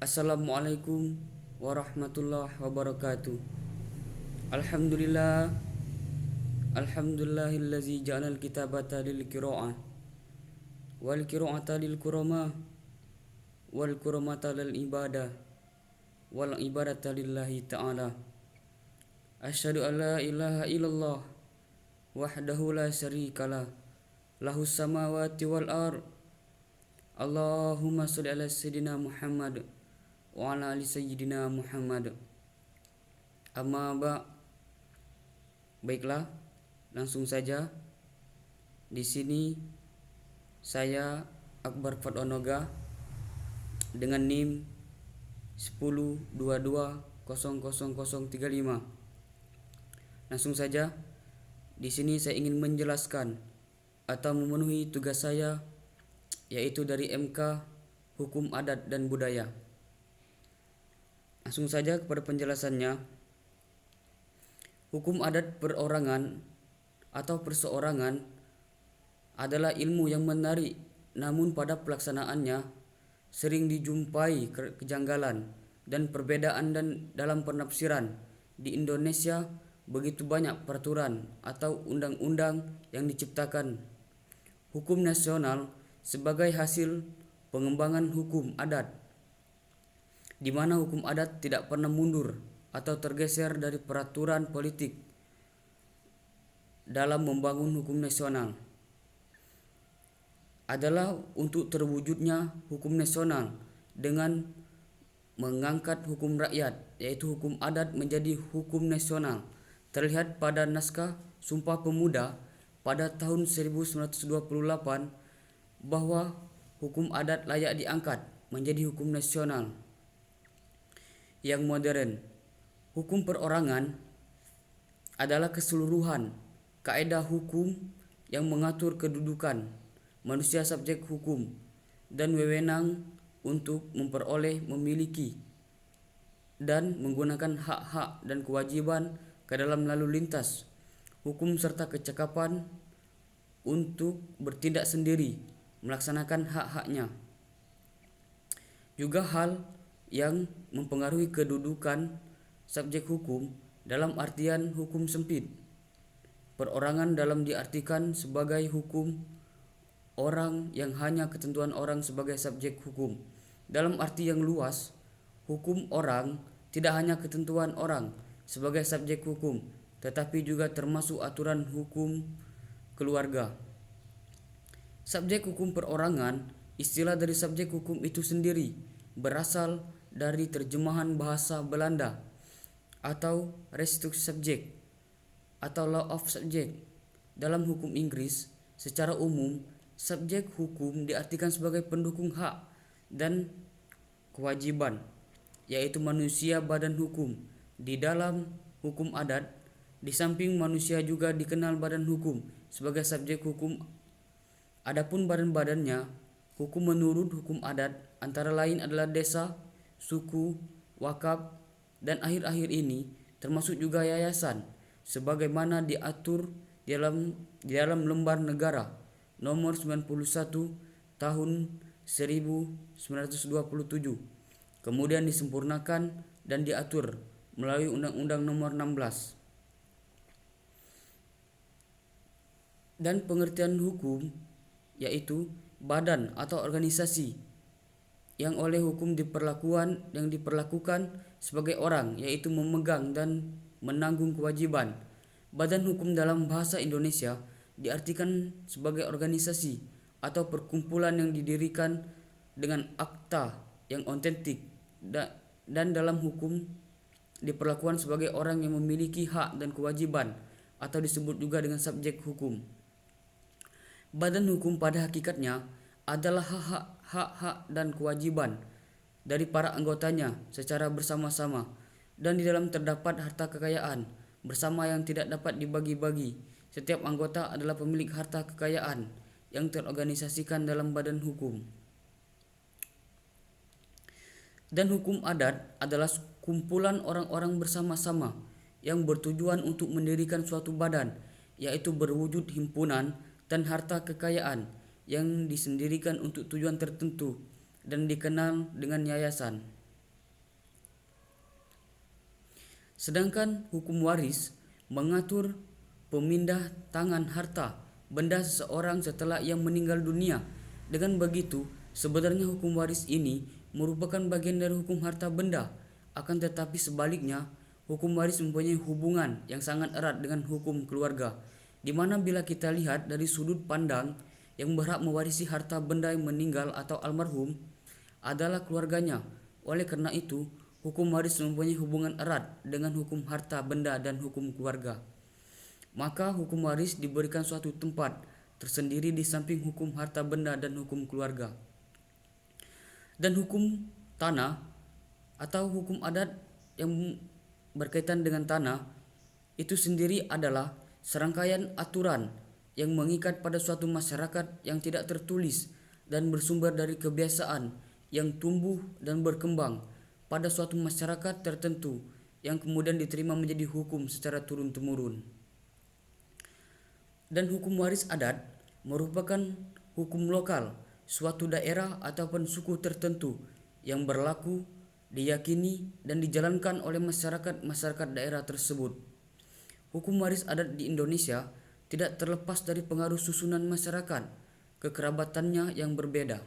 Assalamualaikum warahmatullahi wabarakatuh. Alhamdulillah, alhamdulillahillazi ja'alal kitabata lil qira'ah wal qira'ata lil kurama wal kuramata lil ibadah wal ibadata lillahi ta'ala. Asyhadu an la ilaha illallah wahdahu la syarikalah lahus samawati wal ard. Allahumma shalli ala sayyidina Muhammad wa ala ali sayyidina Muhammad. Amma ba. Baiklah, langsung saja. Di sini saya Akbar Fatonoga dengan NIM 10220035. Langsung saja. Di sini saya ingin menjelaskan atau memenuhi tugas saya, yaitu dari MK Hukum Adat dan Budaya. Langsung saja kepada penjelasannya. Hukum adat perorangan atau perseorangan adalah ilmu yang menarik, namun pada pelaksanaannya sering dijumpai kejanggalan dan perbedaan dan dalam penafsiran. Di Indonesia begitu banyak peraturan atau undang-undang yang diciptakan. Hukum nasional sebagai hasil pengembangan hukum adat, di mana hukum adat tidak pernah mundur atau tergeser dari peraturan politik dalam membangun hukum nasional, adalah untuk terwujudnya hukum nasional dengan mengangkat hukum rakyat, yaitu hukum adat menjadi hukum nasional. Terlihat pada naskah Sumpah Pemuda pada tahun 1928 bahwa hukum adat layak diangkat menjadi hukum nasional. Yang modern, hukum perorangan adalah keseluruhan kaedah hukum yang mengatur kedudukan manusia subjek hukum dan wewenang untuk memperoleh, memiliki, dan menggunakan hak-hak dan kewajiban ke dalam lalu lintas hukum serta kecakapan untuk bertindak sendiri melaksanakan hak-haknya. Juga hal yang mempengaruhi kedudukan subjek hukum dalam artian hukum sempit. Perorangan dalam diartikan sebagai hukum orang yang hanya ketentuan orang sebagai subjek hukum. Dalam arti yang luas, hukum orang tidak hanya ketentuan orang sebagai subjek hukum, tetapi juga termasuk aturan hukum keluarga. Subjek hukum perorangan, istilah dari subjek hukum itu sendiri berasal dari terjemahan bahasa Belanda atau restricted subject atau law of subject. Dalam hukum Inggris, secara umum, subjek hukum diartikan sebagai pendukung hak dan kewajiban, yaitu manusia badan hukum. Di dalam hukum adat, di samping manusia juga dikenal badan hukum sebagai subjek hukum. Adapun badan-badannya, hukum menurut hukum adat antara lain adalah desa, suku, wakaf, dan akhir-akhir ini termasuk juga yayasan, sebagaimana diatur di dalam Lembar Negara nomor 91 tahun 1927, kemudian disempurnakan dan diatur melalui Undang-Undang nomor 16. Dan pengertian hukum yaitu badan atau organisasi yang oleh hukum diperlakukan sebagai orang, yaitu memegang dan menanggung kewajiban. Badan hukum dalam bahasa Indonesia diartikan sebagai organisasi atau perkumpulan yang didirikan dengan akta yang otentik dan dalam hukum diperlakukan sebagai orang yang memiliki hak dan kewajiban atau disebut juga dengan subjek hukum. Badan hukum pada hakikatnya adalah hak-hak dan kewajiban dari para anggotanya secara bersama-sama, dan di dalam terdapat harta kekayaan bersama yang tidak dapat dibagi-bagi. Setiap anggota adalah pemilik harta kekayaan yang terorganisasikan dalam badan hukum. Dan hukum adat adalah kumpulan orang-orang bersama-sama yang bertujuan untuk mendirikan suatu badan, yaitu berwujud himpunan dan harta kekayaan yang disendirikan untuk tujuan tertentu dan dikenal dengan yayasan. Sedangkan hukum waris mengatur pemindah tangan harta benda seseorang setelah ia meninggal dunia. Dengan begitu, sebenarnya hukum waris ini merupakan bagian dari hukum harta benda. Akan tetapi sebaliknya, hukum waris mempunyai hubungan yang sangat erat dengan hukum keluarga, di mana bila kita lihat dari sudut pandang yang berhak mewarisi harta benda yang meninggal atau almarhum adalah keluarganya. Oleh karena itu, hukum waris mempunyai hubungan erat dengan hukum harta benda dan hukum keluarga. Maka hukum waris diberikan suatu tempat tersendiri di samping hukum harta benda dan hukum keluarga. Dan hukum tanah atau hukum adat yang berkaitan dengan tanah itu sendiri adalah serangkaian aturan yang mengikat pada suatu masyarakat yang tidak tertulis dan bersumber dari kebiasaan yang tumbuh dan berkembang pada suatu masyarakat tertentu yang kemudian diterima menjadi hukum secara turun-temurun. Dan hukum waris adat merupakan hukum lokal suatu daerah ataupun suku tertentu yang berlaku, diyakini dan dijalankan oleh masyarakat daerah tersebut. Hukum waris adat di Indonesia tidak terlepas dari pengaruh susunan masyarakat, kekerabatannya yang berbeda.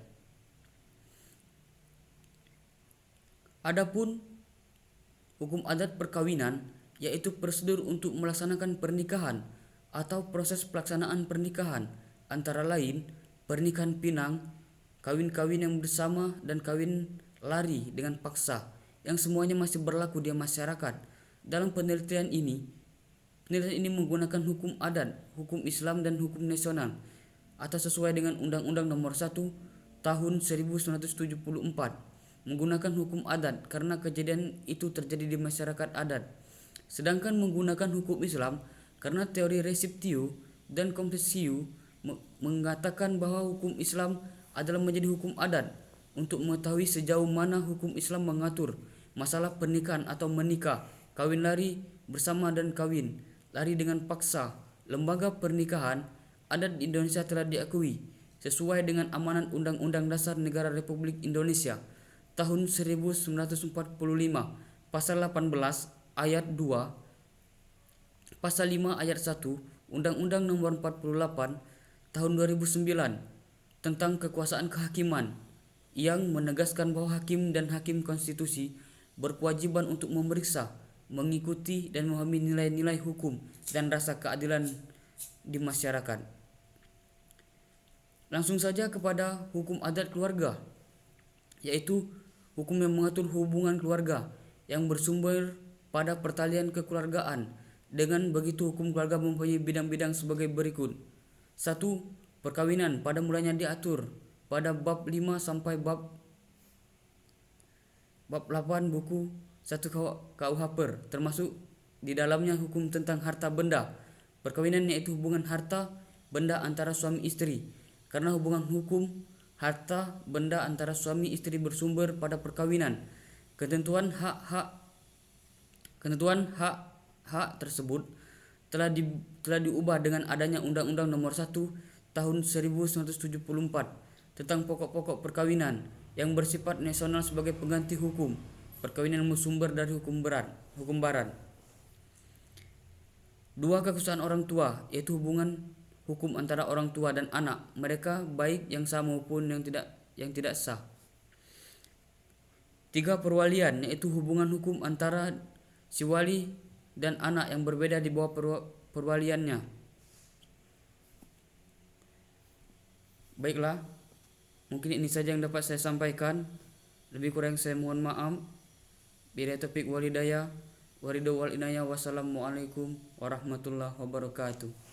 Adapun hukum adat perkawinan yaitu prosedur untuk melaksanakan pernikahan atau proses pelaksanaan pernikahan, antara lain pernikahan pinang, kawin-kawin yang bersama dan kawin lari dengan paksa, yang semuanya masih berlaku di masyarakat. Dalam penelitian ini menggunakan hukum adat, hukum Islam dan hukum nasional atau sesuai dengan Undang-Undang Nomor 1 Tahun 1974, menggunakan hukum adat karena kejadian itu terjadi di masyarakat adat. Sedangkan menggunakan hukum Islam karena teori resiptio dan kompresio mengatakan bahwa hukum Islam adalah menjadi hukum adat untuk mengetahui sejauh mana hukum Islam mengatur masalah pernikahan atau menikah, kawin lari bersama dan kawin lari dengan paksa. Lembaga pernikahan adat di Indonesia telah diakui sesuai dengan amanat Undang-Undang Dasar Negara Republik Indonesia tahun 1945 pasal 18 ayat 2, pasal 5 ayat 1 Undang-Undang Nomor 48 tahun 2009 tentang kekuasaan kehakiman, yang menegaskan bahwa hakim dan hakim konstitusi berkewajiban untuk memeriksa, mengikuti dan memahami nilai-nilai hukum dan rasa keadilan di masyarakat. Langsung saja kepada hukum adat keluarga, yaitu hukum yang mengatur hubungan keluarga yang bersumber pada pertalian kekeluargaan. Dengan begitu, hukum keluarga mempunyai bidang-bidang sebagai berikut. 1. Perkawinan pada mulanya diatur pada bab 5 sampai bab 8 buku 1 KUHP, termasuk di dalamnya hukum tentang harta benda. Perkawinan yaitu hubungan harta benda antara suami istri. Karena hubungan hukum harta benda antara suami istri bersumber pada perkawinan, ketentuan hak tersebut telah diubah dengan adanya Undang-Undang Nomor 1 Tahun 1974 tentang pokok-pokok perkawinan yang bersifat nasional sebagai pengganti hukum perkawinan yang bersumber dari hukum barat. 2. Kekuasaan orang tua, yaitu hubungan hukum antara orang tua dan anak mereka, baik yang sah maupun yang tidak sah. 3. Perwalian, yaitu hubungan hukum antara si wali dan anak yang berbeda di bawah perwaliannya. Baiklah, mungkin ini saja yang dapat saya sampaikan. Lebih kurang saya mohon maaf. Billahi taufiq wal hidayah. Wassalamualaikum warahmatullahi wabarakatuh.